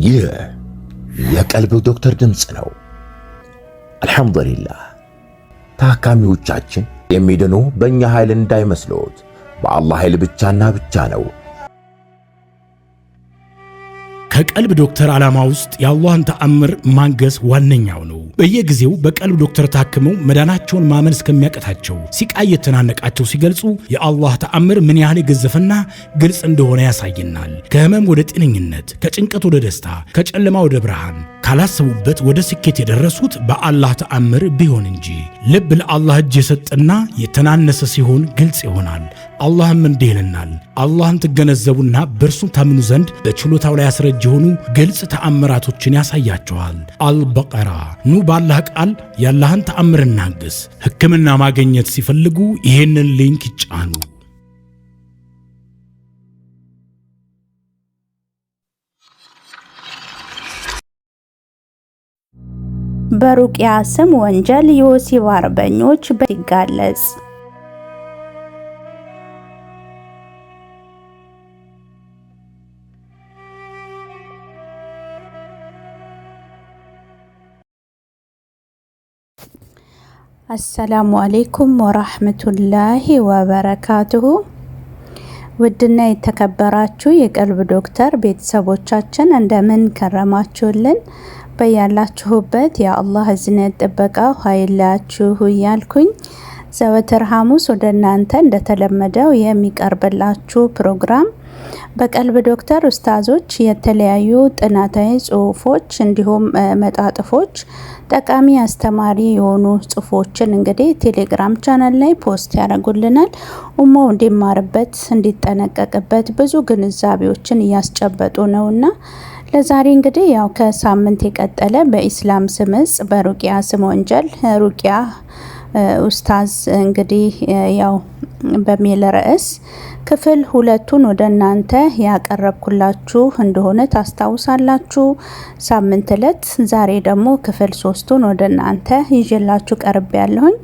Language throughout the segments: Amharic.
ይህ የቀልብ ዶክተር ድምጽ ነው። አልሐምዱሊላህ ታካሚዎቻችን የሚድኑ በእኛ ኃይል እንዳይመስሎት በአላህ ኃይል ብቻና ብቻ ነው። ከቀልብ ዶክተር ዓላማ ውስጥ የአላህን ተአምር ማንገስ ዋነኛው ነው። በየጊዜው በቀልብ ዶክተር ታክመው መዳናቸውን ማመን እስከሚያቀታቸው ሲቃይ የተናነቃቸው ሲገልጹ የአላህ ተአምር ምን ያህል የገዘፈና ግልጽ እንደሆነ ያሳየናል። ከህመም ወደ ጤነኝነት፣ ከጭንቀት ወደ ደስታ፣ ከጨለማ ወደ ብርሃን፣ ካላሰቡበት ወደ ስኬት የደረሱት በአላህ ተአምር ቢሆን እንጂ። ልብ ለአላህ እጅ የሰጠና የተናነሰ ሲሆን ግልጽ ይሆናል። አላህም እንዲህ ይለናል፣ አላህን ትገነዘቡና በእርሱ ታምኑ ዘንድ በችሎታው ላይ ያስረጅ የሆኑ ግልጽ ተአምራቶችን ያሳያቸዋል። አልበቀራ። ኑ ባላህ ቃል ያላህን ተአምር እናግስ። ሕክምና ማግኘት ሲፈልጉ ይሄንን ሊንክ ይጫኑ። በሩቅያ ስም ወንጀል የወሲብ አርበኞች ሲጋለጽ። አሰላሙ አለይኩም ወራህመቱላሂ ወበረካቱሁ። ውድና የተከበራችሁ የቀልብ ዶክተር ቤተሰቦቻችን እንደምን ከረማችሁልን? በያላችሁበት የአላህ እዝነት ጥበቃው ኃይላችሁ እያልኩኝ ዘወትር ሐሙስ ወደ እናንተ እንደተለመደው የሚቀርብላችሁ ፕሮግራም በቀልብ ዶክተር ኡስታዞች የተለያዩ ጥናታዊ ጽሁፎች እንዲሁም መጣጥፎች ጠቃሚ አስተማሪ የሆኑ ጽሁፎችን እንግዲህ ቴሌግራም ቻናል ላይ ፖስት ያደርጉልናል። ኡማው እንዲማርበት እንዲጠነቀቅበት ብዙ ግንዛቤዎችን እያስጨበጡ ነውና ለዛሬ እንግዲህ ያው ከሳምንት የቀጠለ በኢስላም ስምጽ በሩቅያ ስም ወንጀል ሩቅያ ኡስታዝ እንግዲህ ያው በሚል ርዕስ ክፍል 2ቱን ወደ እናንተ ያቀረብኩላችሁ እንደሆነ ታስታውሳላችሁ። ሳምንት ዕለት ዛሬ ደግሞ ክፍል 3ቱን ወደ እናንተ ይዤላችሁ ቀርብ ያለሁኝ።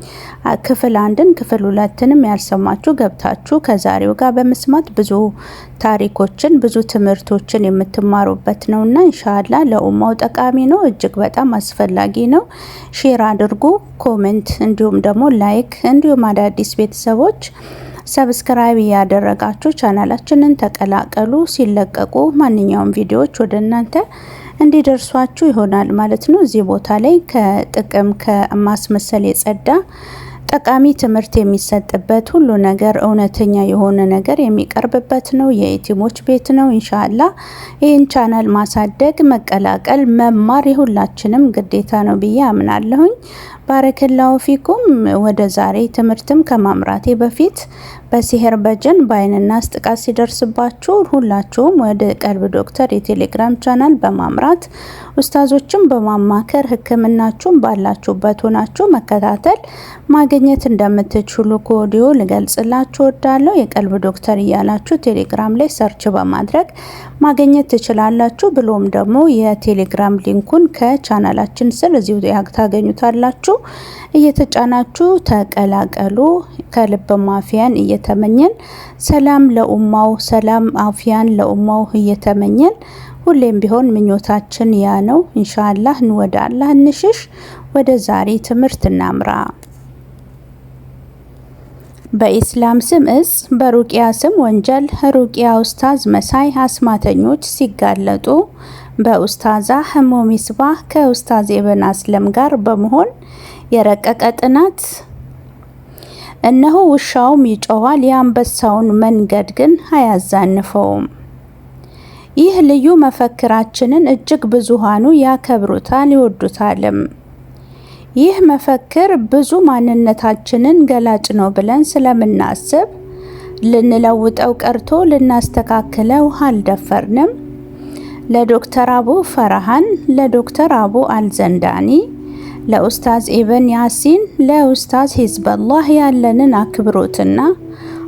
ክፍል 1ን ክፍል 2ንም ያልሰማችሁ ገብታችሁ ከዛሬው ጋር በመስማት ብዙ ታሪኮችን ብዙ ትምህርቶችን የምትማሩበት ነውና ኢንሻአላህ ለኡማው ጠቃሚ ነው፣ እጅግ በጣም አስፈላጊ ነው። ሼር አድርጉ፣ ኮሜንት እንዲሁም ደግሞ ላይክ እንዲሁም አዳዲስ ቤተሰቦች ሰብስክራይብ ያደረጋችሁ ቻናላችንን ተቀላቀሉ። ሲለቀቁ ማንኛውም ቪዲዮዎች ወደ እናንተ እንዲደርሷችሁ ይሆናል ማለት ነው። እዚህ ቦታ ላይ ከጥቅም ከማስመሰል የጸዳ ጠቃሚ ትምህርት የሚሰጥበት ሁሉ ነገር እውነተኛ የሆነ ነገር የሚቀርብበት ነው። የኢቲሞች ቤት ነው። ኢንሻአላህ ይህን ቻናል ማሳደግ፣ መቀላቀል፣ መማር የሁላችንም ግዴታ ነው ብዬ አምናለሁኝ። ባረከላሁ ፊኩም። ወደ ዛሬ ትምህርትም ከማምራቴ በፊት በሲህር በጅን በአይንና ጥቃት ሲደርስባችሁ ሁላችሁም ወደ ቀልብ ዶክተር የቴሌግራም ቻናል በማምራት ኡስታዞችን በማማከር ህክምናችሁን ባላችሁበት ሆናችሁ መከታተል ማግኘት እንደምትችሉ ከወዲሁ ልገልጽላችሁ ወዳለሁ። የቀልብ ዶክተር እያላችሁ ቴሌግራም ላይ ሰርች በማድረግ ማግኘት ትችላላችሁ። ብሎም ደግሞ የቴሌግራም ሊንኩን ከቻናላችን ስር እዚሁ ታገኙታላችሁ። እየተጫናችሁ ተቀላቀሉ። ከልብ ማፊያን እየተመኘን ሰላም ለኡማው፣ ሰላም አፊያን ለኡማው እየተመኘን ሁሌም ቢሆን ምኞታችን ያ ነው። ኢንሻአላህ ወደ አላህ እንሽሽ። ወደ ዛሬ ትምህርት እናምራ። በኢስላም ስምጽ በሩቅያ ስም ወንጀል ሩቅያ ኡስታዝ መሳይ አስማተኞች ሲጋለጡ በኡስታዛ ህሞ ሚስባህ ከኡስታዝ ኢብን አስለም ጋር በመሆን የረቀቀ ጥናት። እነሆ ውሻውም ይጮሃል የአንበሳውን መንገድ ግን አያዛንፈውም። ይህ ልዩ መፈክራችንን እጅግ ብዙሃኑ ያከብሩታል ይወዱታልም። ይህ መፈክር ብዙ ማንነታችንን ገላጭ ነው ብለን ስለምናስብ ልንለውጠው ቀርቶ ልናስተካክለው አልደፈርንም። ለዶክተር አቡ ፈርሃን፣ ለዶክተር አቡ አልዘንዳኒ፣ ለኡስታዝ ኢብን ያሲን፣ ለኡስታዝ ሂዝበላህ ያለንን አክብሮትና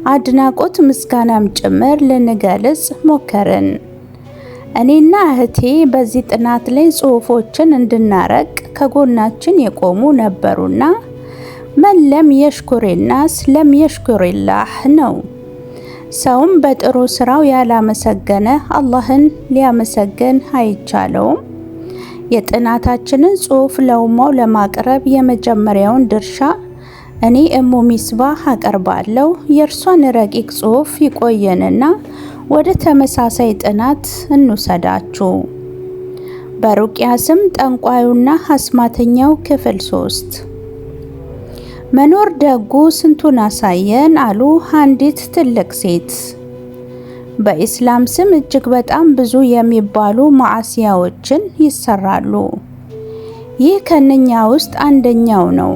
አድናቆት ምስጋናም ጭምር ልንገልጽ ሞከርን። እኔና እህቴ በዚህ ጥናት ላይ ጽሁፎችን እንድናረቅ ከጎናችን የቆሙ ነበሩና መን ለም የሽኩር ናስ ለም የሽኩሪላህ ነው። ሰውም በጥሩ ስራው ያላመሰገነ አላህን ሊያመሰግን አይቻለውም። የጥናታችንን ጽሑፍ ለኡማው ለማቅረብ የመጀመሪያውን ድርሻ እኔ እሙ ሚስባህ አቀርባለሁ። የእርሷን ረቂቅ ጽሑፍ ይቆየንና ወደ ተመሳሳይ ጥናት እንውሰዳችሁ። በሩቅያ ስም ጠንቋዩና አስማተኛው ክፍል 3። መኖር ደጉ ስንቱን አሳየን አሉ አንዲት ትልቅ ሴት። በኢስላም ስም እጅግ በጣም ብዙ የሚባሉ ማዕሲያዎችን ይሰራሉ። ይህ ከነኛ ውስጥ አንደኛው ነው።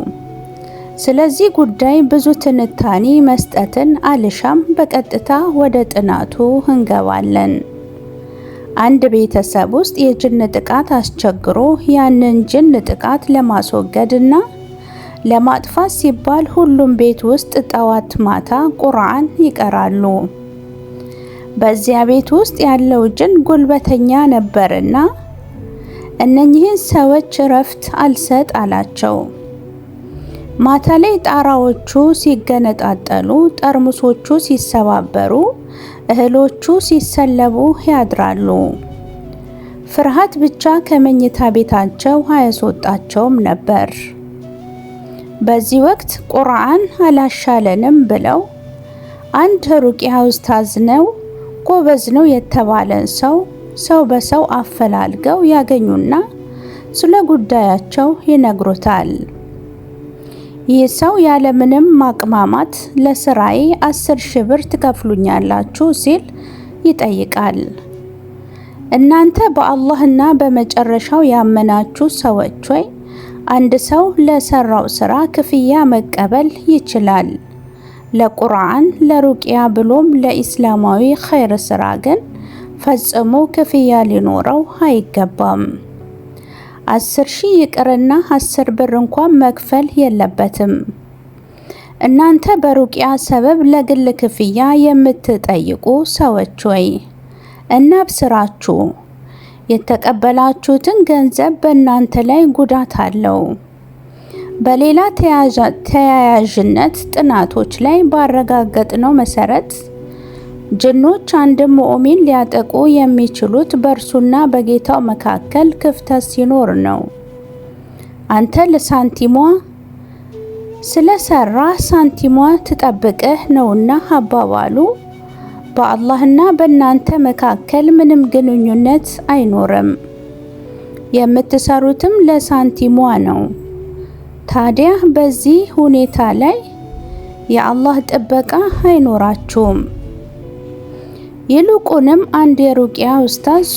ስለዚህ ጉዳይ ብዙ ትንታኔ መስጠትን አልሻም፣ በቀጥታ ወደ ጥናቱ እንገባለን። አንድ ቤተሰብ ውስጥ የጅን ጥቃት አስቸግሮ ያንን ጅን ጥቃት ለማስወገድና ለማጥፋት ሲባል ሁሉም ቤት ውስጥ ጠዋት ማታ ቁርአን ይቀራሉ። በዚያ ቤት ውስጥ ያለው ጅን ጉልበተኛ ነበርና እነኚህን ሰዎች እረፍት አልሰጥ አላቸው። ማታ ላይ ጣራዎቹ ሲገነጣጠሉ፣ ጠርሙሶቹ ሲሰባበሩ፣ እህሎቹ ሲሰለቡ ያድራሉ። ፍርሃት ብቻ ከመኝታ ቤታቸው አያስወጣቸውም ነበር። በዚህ ወቅት ቁርአን አላሻለንም ብለው አንድ ሩቅያ ኡስታዝ ነው ጎበዝ ነው የተባለን ሰው በሰው አፈላልገው ያገኙና ስለ ጉዳያቸው ይነግሩታል። ይህ ሰው ያለምንም ማቅማማት ለስራዬ 10,000 ብር ትከፍሉኛላችሁ ሲል ይጠይቃል። እናንተ በአላህና በመጨረሻው ያመናችሁ ሰዎች ወይ አንድ ሰው ለሰራው ስራ ክፍያ መቀበል ይችላል። ለቁርአን፣ ለሩቅያ ብሎም ለኢስላማዊ ኸይር ስራ ግን ፈጽሞ ክፍያ ሊኖረው አይገባም። 10,000 ይቅርና 10 ብር እንኳን መክፈል የለበትም። እናንተ በሩቅያ ሰበብ ለግል ክፍያ የምትጠይቁ ሰዎች ወይ እናብስራችሁ፣ የተቀበላችሁትን ገንዘብ በእናንተ ላይ ጉዳት አለው። በሌላ ተያያዥነት ጥናቶች ላይ ባረጋገጥነው መሰረት ጅኖች አንድ ሙእሚን ሊያጠቁ የሚችሉት በእርሱና በጌታው መካከል ክፍተት ሲኖር ነው። አንተ ለሳንቲሟ ስለሰራ ሳንቲሟ ትጠብቅህ ነውና አባባሉ በአላህና በእናንተ መካከል ምንም ግንኙነት አይኖርም። የምትሰሩትም ለሳንቲሟ ነው። ታዲያ በዚህ ሁኔታ ላይ የአላህ ጥበቃ አይኖራችሁም። ይልቁንም አንድ የሩቅያ ኡስታዝ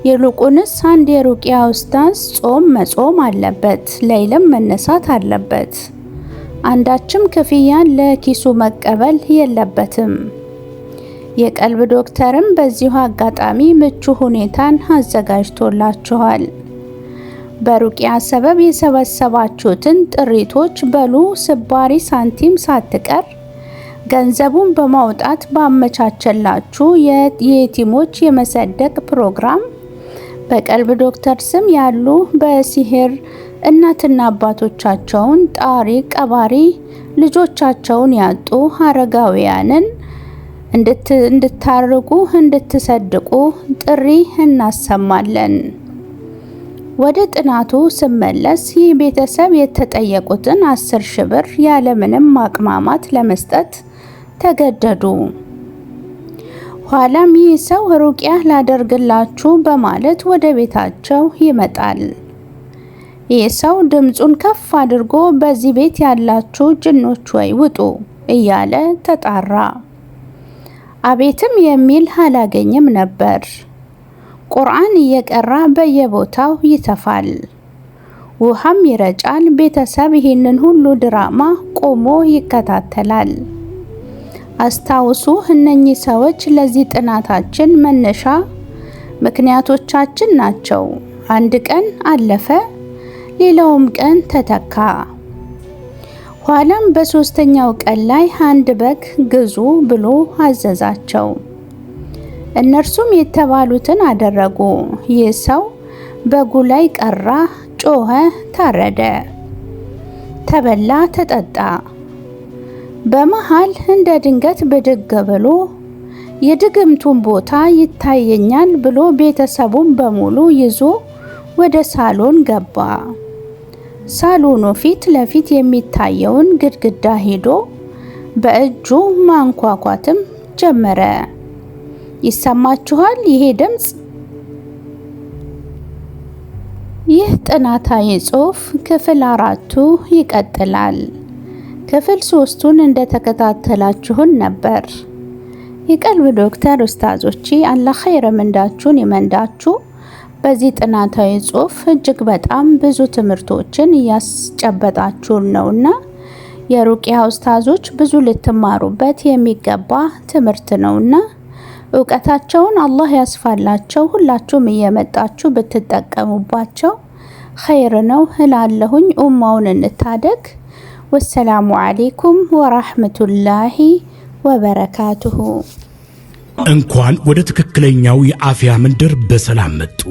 ይልቁንስ አንድ የሩቅያ ኡስታዝ ጾም መጾም አለበት፣ ሌሊትም መነሳት አለበት። አንዳችም ክፍያን ለኪሱ መቀበል የለበትም። የቀልብ ዶክተርም በዚሁ አጋጣሚ ምቹ ሁኔታን አዘጋጅቶላችኋል። በሩቅያ ሰበብ የሰበሰባችሁትን ጥሪቶች በሉ ስባሪ ሳንቲም ሳትቀር ገንዘቡን በማውጣት ባመቻቸላችሁ የየቲሞች የመሰደቅ ፕሮግራም በቀልብ ዶክተር ስም ያሉ በሲህር እናትና አባቶቻቸውን ጣሪ ቀባሪ ልጆቻቸውን ያጡ አረጋውያንን እንድታርጉ እንድትሰድቁ ጥሪ እናሰማለን። ወደ ጥናቱ ስመለስ ይህ ቤተሰብ የተጠየቁትን 10,000 ብር ያለምንም ማቅማማት ለመስጠት ተገደዱ። ኋላም ይህ ሰው ሩቅያ ላደርግላችሁ በማለት ወደ ቤታቸው ይመጣል። ይህ ሰው ድምፁን ከፍ አድርጎ በዚህ ቤት ያላችሁ ጅኖች ወይ ውጡ እያለ ተጣራ። አቤትም የሚል አላገኘም ነበር። ቁርአን እየቀራ በየቦታው ይተፋል፣ ውሃም ይረጫል። ቤተሰብ ይህንን ሁሉ ድራማ ቆሞ ይከታተላል። አስታውሱ፣ እነኚህ ሰዎች ለዚህ ጥናታችን መነሻ ምክንያቶቻችን ናቸው። አንድ ቀን አለፈ፣ ሌላውም ቀን ተተካ። ኋላም በሶስተኛው ቀን ላይ አንድ በግ ግዙ ብሎ አዘዛቸው። እነርሱም የተባሉትን አደረጉ። ይህ ሰው በጉ ላይ ቀራ፣ ጮኸ፣ ታረደ፣ ተበላ፣ ተጠጣ። በመሃል እንደ ድንገት ብድግ ብሎ የድግምቱን ቦታ ይታየኛል ብሎ ቤተሰቡን በሙሉ ይዞ ወደ ሳሎን ገባ። ሳሎኑ ፊት ለፊት የሚታየውን ግድግዳ ሄዶ በእጁ ማንኳኳትም ጀመረ። ይሰማችኋል ይሄ ድምጽ? ይህ ጥናታዊ ጽሑፍ ክፍል 4 ይቀጥላል። ክፍል 3ን እንደተከታተላችሁን ነበር። የቀልብ ዶክተር ኡስታዞቼ አላህ ኸይር ምንዳችሁን ይመንዳችሁ። በዚህ ጥናታዊ ጽሑፍ እጅግ በጣም ብዙ ትምህርቶችን እያስጨበጣችሁን ነውና የሩቂያ ኡስታዞች ብዙ ልትማሩበት የሚገባ ትምህርት ነውና ዕውቀታቸውን አላህ ያስፋላቸው። ሁላችሁም እየመጣችሁ ብትጠቀሙባቸው ኸይር ነው እላለሁኝ። ኡማውን እንታደግ። ወሰላሙ አለይኩም ወራህመቱላሂ ወበረካቱሁ። እንኳን ወደ ትክክለኛው የአፍያ መንደር በሰላም መጡ።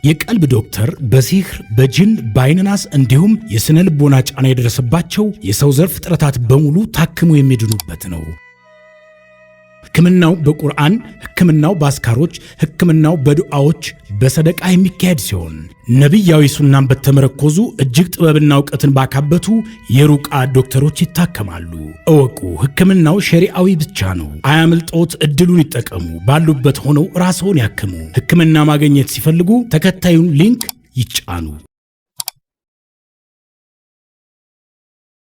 የቀልብ ዶክተር በሲህር በጅን በአይንናስ እንዲሁም የስነ ልቦና ጫና የደረሰባቸው የሰው ዘር ፍጥረታት በሙሉ ታክሞ የሚድኑበት ነው። ሕክምናው በቁርአን፣ ሕክምናው በአስካሮች፣ ሕክምናው በዱዓዎች በሰደቃ የሚካሄድ ሲሆን ነቢያዊ ሱናን በተመረኮዙ እጅግ ጥበብና እውቀትን ባካበቱ የሩቃ ዶክተሮች ይታከማሉ። እወቁ፣ ሕክምናው ሸሪዓዊ ብቻ ነው። አያምልጦት፣ እድሉን ይጠቀሙ። ባሉበት ሆነው ራስዎን ያክሙ። ሕክምና ማግኘት ሲፈልጉ ተከታዩን ሊንክ ይጫኑ።